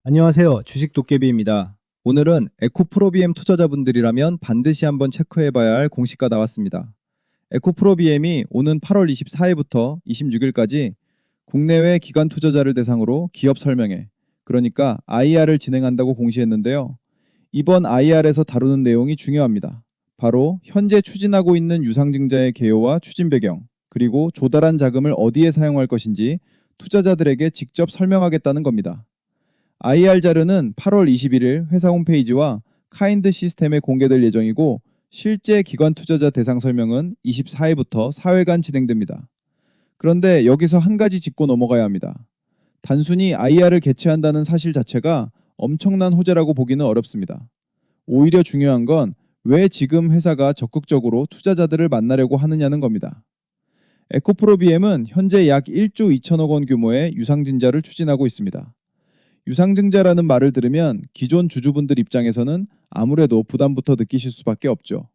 안녕하세요. 주식 도깨비입니다. 오늘은 에코프로비엠 투자자분들이라면 반드시 한번 체크해봐야 할 공시가 나왔습니다. 에코프로비엠이 오는 8월 24일부터 26일까지 국내외 기관 투자자를 대상으로 기업 설명회, 그러니까 IR을 진행한다고 공시했는데요. 이번 IR에서 다루는 내용이 중요합니다. 바로 현재 추진하고 있는 유상증자의 개요와 추진 배경, 그리고 조달한 자금을 어디에 사용할 것인지 투자자들에게 직접 설명하겠다는 겁니다. IR 자료는 8월 21일 회사 홈페이지와 카인드 시스템에 공개될 예정이고, 실제 기관 투자자 대상 설명은 24일부터 4회간 진행됩니다. 그런데 여기서 한 가지 짚고 넘어가야 합니다. 단순히 IR을 개최한다는 사실 자체가 엄청난 호재라고 보기는 어렵습니다. 오히려 중요한 건 왜 지금 회사가 적극적으로 투자자들을 만나려고 하느냐는 겁니다. 에코프로비엠은 현재 약 1조 2천억 원 규모의 유상증자를 추진하고 있습니다. 유상증자라는 말을 들으면 기존 주주분들 입장에서는 아무래도 부담부터 느끼실 수밖에 없죠.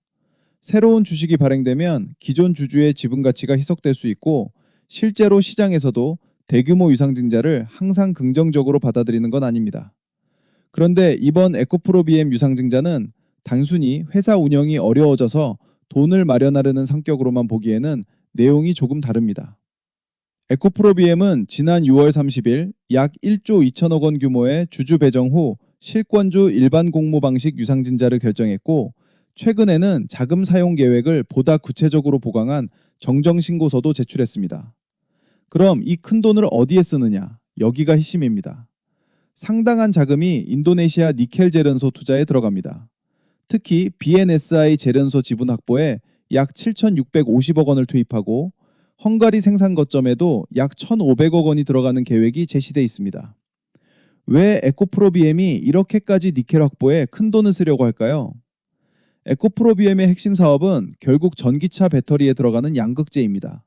새로운 주식이 발행되면 기존 주주의 지분 가치가 희석될 수 있고, 실제로 시장에서도 대규모 유상증자를 항상 긍정적으로 받아들이는 건 아닙니다. 그런데 이번 에코프로비엠 유상증자는 단순히 회사 운영이 어려워져서 돈을 마련하려는 성격으로만 보기에는 내용이 조금 다릅니다. 에코프로비엠은 지난 6월 30일 약 1조 2천억 원 규모의 주주 배정 후 실권주 일반 공모 방식 유상증자를 결정했고, 최근에는 자금 사용 계획을 보다 구체적으로 보강한 정정신고서도 제출했습니다. 그럼 이 큰 돈을 어디에 쓰느냐? 여기가 핵심입니다. 상당한 자금이 인도네시아 니켈 재련소 투자에 들어갑니다. 특히 BNSI 재련소 지분 확보에 약 7,650억 원을 투입하고, 헝가리 생산 거점에도 약 1,500억 원이 들어가는 계획이 제시돼 있습니다. 왜 에코프로비엠이 이렇게까지 니켈 확보에 큰 돈을 쓰려고 할까요? 에코프로비엠의 핵심 사업은 결국 전기차 배터리에 들어가는 양극재입니다.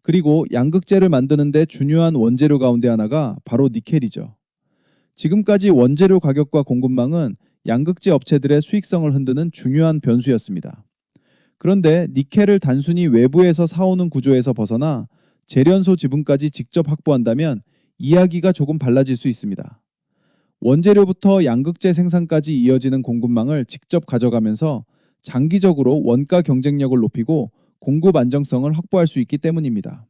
그리고 양극재를 만드는 데 중요한 원재료 가운데 하나가 바로 니켈이죠. 지금까지 원재료 가격과 공급망은 양극재 업체들의 수익성을 흔드는 중요한 변수였습니다. 그런데 니켈을 단순히 외부에서 사오는 구조에서 벗어나 재련소 지분까지 직접 확보한다면 이야기가 조금 달라질 수 있습니다. 원재료부터 양극재 생산까지 이어지는 공급망을 직접 가져가면서 장기적으로 원가 경쟁력을 높이고 공급 안정성을 확보할 수 있기 때문입니다.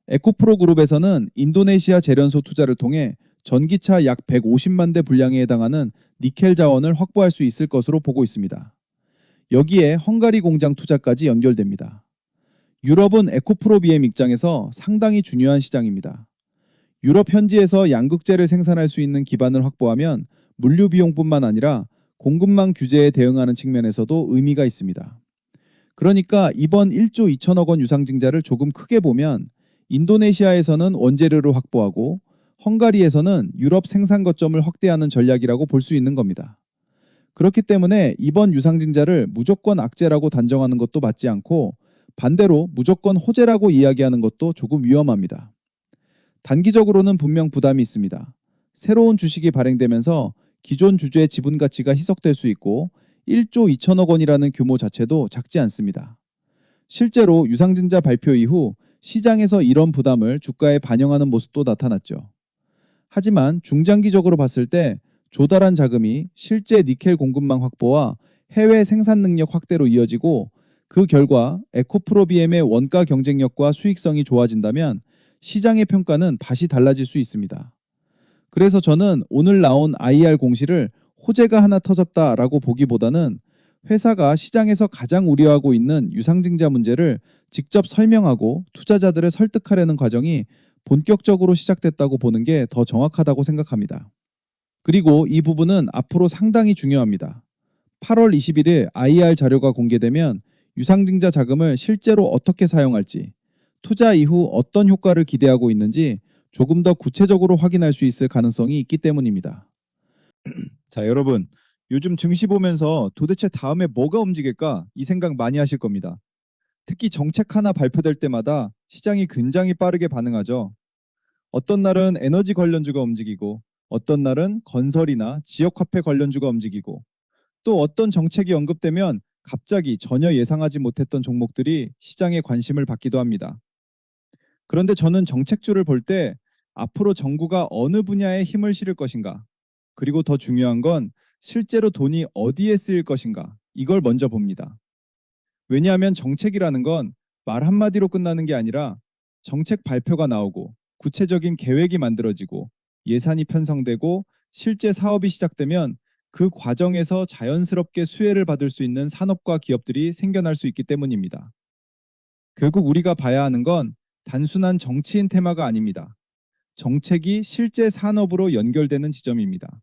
에코프로 그룹에서는 인도네시아 재련소 투자를 통해 전기차 약 150만 대 분량에 해당하는 니켈 자원을 확보할 수 있을 것으로 보고 있습니다. 여기에 헝가리 공장 투자까지 연결됩니다. 유럽은 에코프로비엠 입장에서 상당히 중요한 시장입니다. 유럽 현지에서 양극재를 생산할 수 있는 기반을 확보하면 물류 비용뿐만 아니라 공급망 규제에 대응하는 측면에서도 의미가 있습니다. 그러니까 이번 1조 2천억 원 유상증자를 조금 크게 보면 인도네시아에서는 원재료를 확보하고 헝가리에서는 유럽 생산 거점을 확대하는 전략이라고 볼 수 있는 겁니다. 그렇기 때문에 이번 유상증자를 무조건 악재라고 단정하는 것도 맞지 않고, 반대로 무조건 호재라고 이야기하는 것도 조금 위험합니다. 단기적으로는 분명 부담이 있습니다. 새로운 주식이 발행되면서 기존 주주의 지분 가치가 희석될 수 있고, 1조 2천억 원이라는 규모 자체도 작지 않습니다. 실제로 유상증자 발표 이후 시장에서 이런 부담을 주가에 반영하는 모습도 나타났죠. 하지만 중장기적으로 봤을 때 조달한 자금이 실제 니켈 공급망 확보와 해외 생산 능력 확대로 이어지고, 그 결과 에코프로비엠의 원가 경쟁력과 수익성이 좋아진다면 시장의 평가는 다시 달라질 수 있습니다. 그래서 저는 오늘 나온 IR 공시를 호재가 하나 터졌다라고 보기보다는 회사가 시장에서 가장 우려하고 있는 유상증자 문제를 직접 설명하고 투자자들을 설득하려는 과정이 본격적으로 시작됐다고 보는 게 더 정확하다고 생각합니다. 그리고 이 부분은 앞으로 상당히 중요합니다. 8월 21일 IR 자료가 공개되면 유상증자 자금을 실제로 어떻게 사용할지, 투자 이후 어떤 효과를 기대하고 있는지 조금 더 구체적으로 확인할 수 있을 가능성이 있기 때문입니다. 자, 여러분, 요즘 증시 보면서 도대체 다음에 뭐가 움직일까 이 생각 많이 하실 겁니다. 특히 정책 하나 발표될 때마다 시장이 굉장히 빠르게 반응하죠. 어떤 날은 에너지 관련주가 움직이고, 어떤 날은 건설이나 지역화폐 관련주가 움직이고, 또 어떤 정책이 언급되면 갑자기 전혀 예상하지 못했던 종목들이 시장의 관심을 받기도 합니다. 그런데 저는 정책주를 볼 때 앞으로 정부가 어느 분야에 힘을 실을 것인가, 그리고 더 중요한 건 실제로 돈이 어디에 쓰일 것인가, 이걸 먼저 봅니다. 왜냐하면 정책이라는 건 말 한마디로 끝나는 게 아니라 정책 발표가 나오고 구체적인 계획이 만들어지고 예산이 편성되고 실제 사업이 시작되면 그 과정에서 자연스럽게 수혜를 받을 수 있는 산업과 기업들이 생겨날 수 있기 때문입니다. 결국 우리가 봐야 하는 건 단순한 정치인 테마가 아닙니다. 정책이 실제 산업으로 연결되는 지점입니다.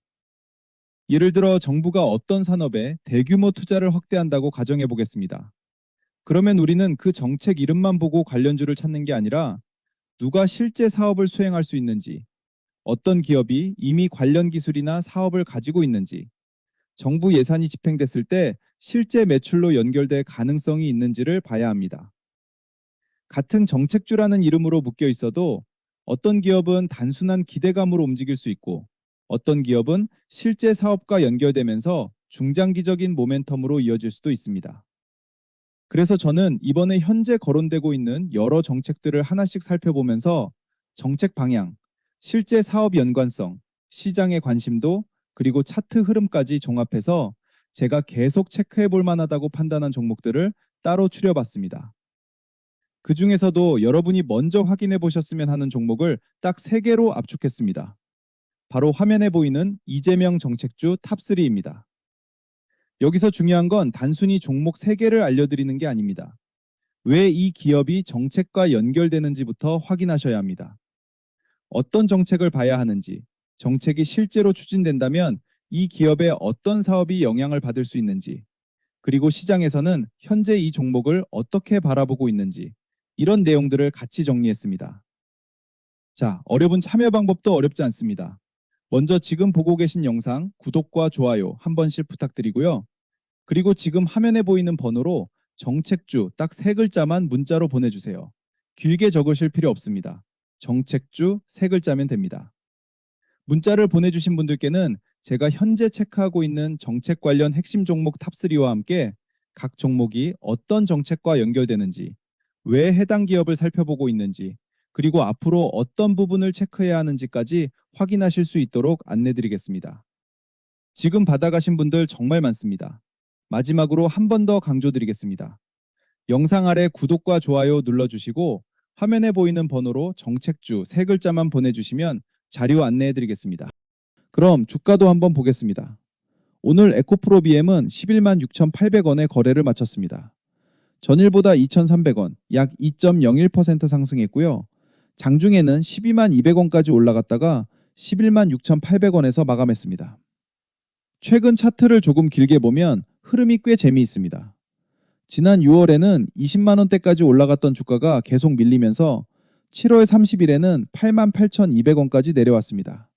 예를 들어 정부가 어떤 산업에 대규모 투자를 확대한다고 가정해 보겠습니다. 그러면 우리는 그 정책 이름만 보고 관련주를 찾는 게 아니라 누가 실제 사업을 수행할 수 있는지, 어떤 기업이 이미 관련 기술이나 사업을 가지고 있는지, 정부 예산이 집행됐을 때 실제 매출로 연결될 가능성이 있는지를 봐야 합니다. 같은 정책주라는 이름으로 묶여 있어도 어떤 기업은 단순한 기대감으로 움직일 수 있고 어떤 기업은 실제 사업과 연결되면서 중장기적인 모멘텀으로 이어질 수도 있습니다. 그래서 저는 이번에 현재 거론되고 있는 여러 정책들을 하나씩 살펴보면서 정책 방향, 실제 사업 연관성, 시장의 관심도, 그리고 차트 흐름까지 종합해서 제가 계속 체크해 볼 만하다고 판단한 종목들을 따로 추려봤습니다. 그 중에서도 여러분이 먼저 확인해 보셨으면 하는 종목을 딱 3개로 압축했습니다. 바로 화면에 보이는 이재명 정책주 탑3입니다. 여기서 중요한 건 단순히 종목 3개를 알려드리는 게 아닙니다. 왜 이 기업이 정책과 연결되는지부터 확인하셔야 합니다. 어떤 정책을 봐야 하는지, 정책이 실제로 추진된다면 이 기업의 어떤 사업이 영향을 받을 수 있는지, 그리고 시장에서는 현재 이 종목을 어떻게 바라보고 있는지, 이런 내용들을 같이 정리했습니다. 자, 어려운 참여 방법도 어렵지 않습니다. 먼저 지금 보고 계신 영상 구독과 좋아요 한 번씩 부탁드리고요. 그리고 지금 화면에 보이는 번호로 정책주 딱 3글자만 문자로 보내주세요. 길게 적으실 필요 없습니다. 정책주 3글자면 됩니다. 문자를 보내주신 분들께는 제가 현재 체크하고 있는 정책 관련 핵심 종목 탑3와 함께 각 종목이 어떤 정책과 연결되는지, 왜 해당 기업을 살펴보고 있는지, 그리고 앞으로 어떤 부분을 체크해야 하는지까지 확인하실 수 있도록 안내드리겠습니다. 지금 받아가신 분들 정말 많습니다. 마지막으로 한 번 더 강조드리겠습니다. 영상 아래 구독과 좋아요 눌러주시고 화면에 보이는 번호로 정책주 3글자만 보내주시면 자료 안내해드리겠습니다. 그럼 주가도 한번 보겠습니다. 오늘 에코프로비엠은 11만 6,800원에 거래를 마쳤습니다. 전일보다 2,300원, 약 2.01% 상승했고요. 장중에는 12만 200원까지 올라갔다가 11만 6,800원에서 마감했습니다. 최근 차트를 조금 길게 보면 흐름이 꽤 재미있습니다. 지난 6월에는 20만 원대까지 올라갔던 주가가 계속 밀리면서 7월 30일에는 88,200원까지 내려왔습니다.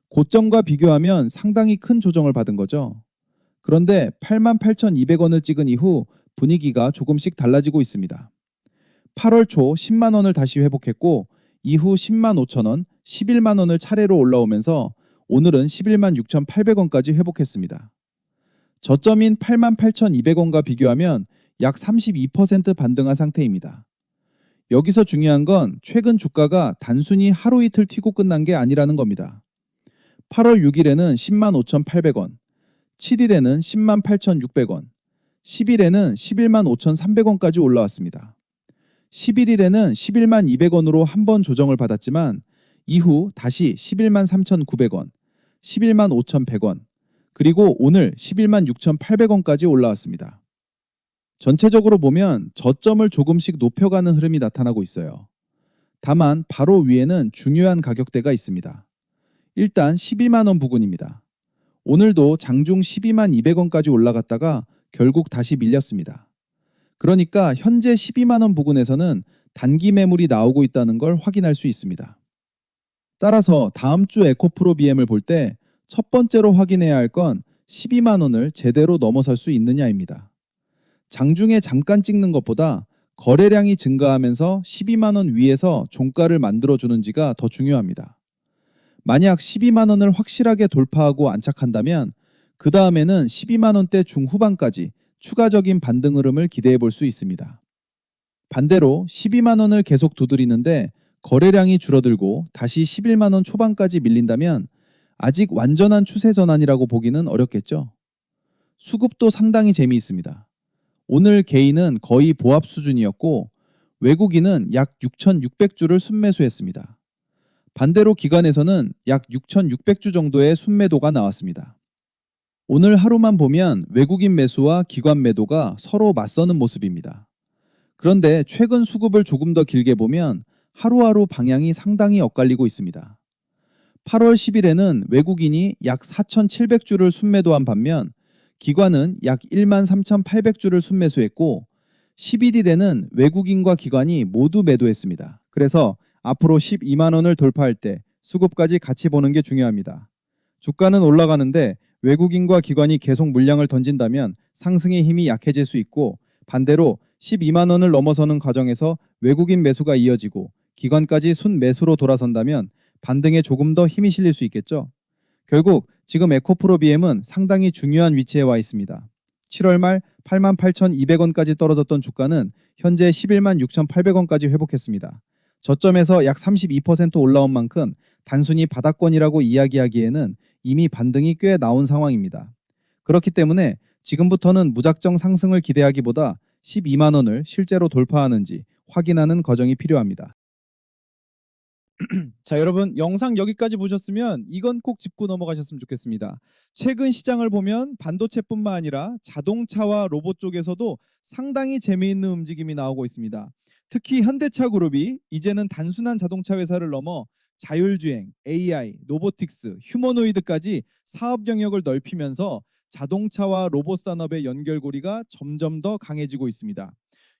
고점과 비교하면 상당히 큰 조정을 받은 거죠. 그런데 88,200원을 찍은 이후 분위기가 조금씩 달라지고 있습니다. 8월 초 10만 원을 다시 회복했고 이후 10만 5천 원, 11만 원을 차례로 올라오면서 오늘은 11만 6,800원까지 회복했습니다. 저점인 88,200원과 비교하면 약 32% 반등한 상태입니다. 여기서 중요한 건 최근 주가가 단순히 하루 이틀 튀고 끝난 게 아니라는 겁니다. 8월 6일에는 10만 5,800원, 7일에는 10만 8,600원, 10일에는 11만 5,300원까지 올라왔습니다. 11일에는 11만 200원으로 한 번 조정을 받았지만 이후 다시 11만 3,900원, 11만 5,100원, 그리고 오늘 11만 6,800원까지 올라왔습니다. 전체적으로 보면 저점을 조금씩 높여가는 흐름이 나타나고 있어요. 다만 바로 위에는 중요한 가격대가 있습니다. 일단 12만 원 부근입니다. 오늘도 장중 12만 200원까지 올라갔다가 결국 다시 밀렸습니다. 그러니까 현재 12만 원 부근에서는 단기 매물이 나오고 있다는 걸 확인할 수 있습니다. 따라서 다음 주 에코프로비엠을 볼 때 첫 번째로 확인해야 할 건 12만 원을 제대로 넘어설 수 있느냐입니다. 장중에 잠깐 찍는 것보다 거래량이 증가하면서 12만 원 위에서 종가를 만들어주는지가 더 중요합니다. 만약 12만 원을 확실하게 돌파하고 안착한다면 그 다음에는 12만 원대 중후반까지 추가적인 반등 흐름을 기대해 볼 수 있습니다. 반대로 12만 원을 계속 두드리는데 거래량이 줄어들고 다시 11만 원 초반까지 밀린다면 아직 완전한 추세 전환이라고 보기는 어렵겠죠. 수급도 상당히 재미있습니다. 오늘 개인은 거의 보합 수준이었고 외국인은 약 6,600주를 순매수했습니다. 반대로 기관에서는 약 6,600주 정도의 순매도가 나왔습니다. 오늘 하루만 보면 외국인 매수와 기관 매도가 서로 맞서는 모습입니다. 그런데 최근 수급을 조금 더 길게 보면 하루하루 방향이 상당히 엇갈리고 있습니다. 8월 10일에는 외국인이 약 4,700주를 순매도한 반면 기관은 약 13,800주를 순매수했고 11일에는 외국인과 기관이 모두 매도했습니다. 그래서 앞으로 12만 원을 돌파할 때 수급까지 같이 보는 게 중요합니다. 주가는 올라가는데 외국인과 기관이 계속 물량을 던진다면 상승의 힘이 약해질 수 있고 반대로 12만 원을 넘어서는 과정에서 외국인 매수가 이어지고 기관까지 순매수로 돌아선다면 반등에 조금 더 힘이 실릴 수 있겠죠. 결국 지금 에코프로비엠은 상당히 중요한 위치에 와 있습니다. 7월 말 88,200원까지 떨어졌던 주가는 현재 11만 6,800원까지 회복했습니다. 저점에서 약 32% 올라온 만큼 단순히 바닥권이라고 이야기하기에는 이미 반등이 꽤 나온 상황입니다. 그렇기 때문에 지금부터는 무작정 상승을 기대하기보다 12만 원을 실제로 돌파하는지 확인하는 과정이 필요합니다. 자, 여러분 영상 여기까지 보셨으면 이건 꼭 짚고 넘어가셨으면 좋겠습니다. 최근 시장을 보면 반도체뿐만 아니라 자동차와 로봇 쪽에서도 상당히 재미있는 움직임이 나오고 있습니다. 특히 현대차 그룹이 이제는 단순한 자동차 회사를 넘어 자율주행, AI, 로보틱스, 휴머노이드까지 사업 영역을 넓히면서 자동차와 로봇 산업의 연결고리가 점점 더 강해지고 있습니다.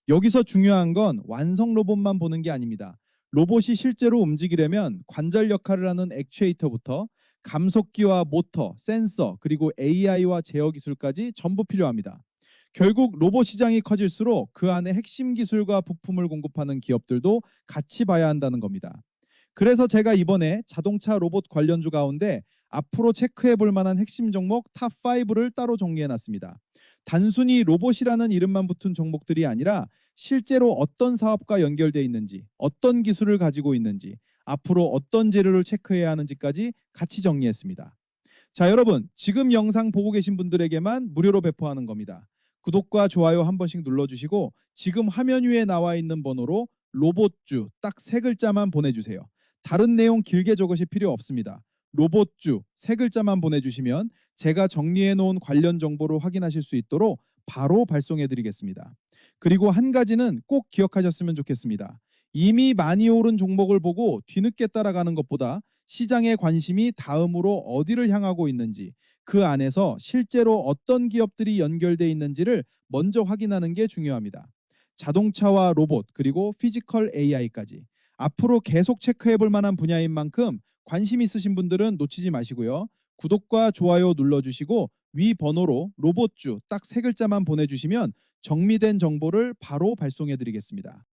여기서 중요한 건 완성 로봇만 보는 게 아닙니다. 로봇이 실제로 움직이려면 관절 역할을 하는 액추에이터부터 감속기와 모터, 센서, 그리고 AI와 제어 기술까지 전부 필요합니다. 결국 로봇 시장이 커질수록 그 안에 핵심 기술과 부품을 공급하는 기업들도 같이 봐야 한다는 겁니다. 그래서 제가 이번에 자동차 로봇 관련주 가운데 앞으로 체크해 볼 만한 핵심 종목 탑5를 따로 정리해 놨습니다. 단순히 로봇이라는 이름만 붙은 종목들이 아니라 실제로 어떤 사업과 연결되어 있는지, 어떤 기술을 가지고 있는지, 앞으로 어떤 재료를 체크해야 하는지까지 같이 정리했습니다. 자, 여러분, 지금 영상 보고 계신 분들에게만 무료로 배포하는 겁니다. 구독과 좋아요 한 번씩 눌러주시고 지금 화면 위에 나와 있는 번호로 로봇주 딱 세 글자만 보내주세요. 다른 내용 길게 적으실 필요 없습니다. 로봇주 세 글자만 보내주시면 제가 정리해 놓은 관련 정보를 확인하실 수 있도록 바로 발송해 드리겠습니다. 그리고 한 가지는 꼭 기억하셨으면 좋겠습니다. 이미 많이 오른 종목을 보고 뒤늦게 따라가는 것보다 시장의 관심이 다음으로 어디를 향하고 있는지, 그 안에서 실제로 어떤 기업들이 연결돼 있는지를 먼저 확인하는 게 중요합니다. 자동차와 로봇, 그리고 피지컬 AI까지 앞으로 계속 체크해 볼 만한 분야인 만큼 관심 있으신 분들은 놓치지 마시고요. 구독과 좋아요 눌러주시고 위 번호로 로봇주 딱 세 글자만 보내주시면 정리된 정보를 바로 발송해 드리겠습니다.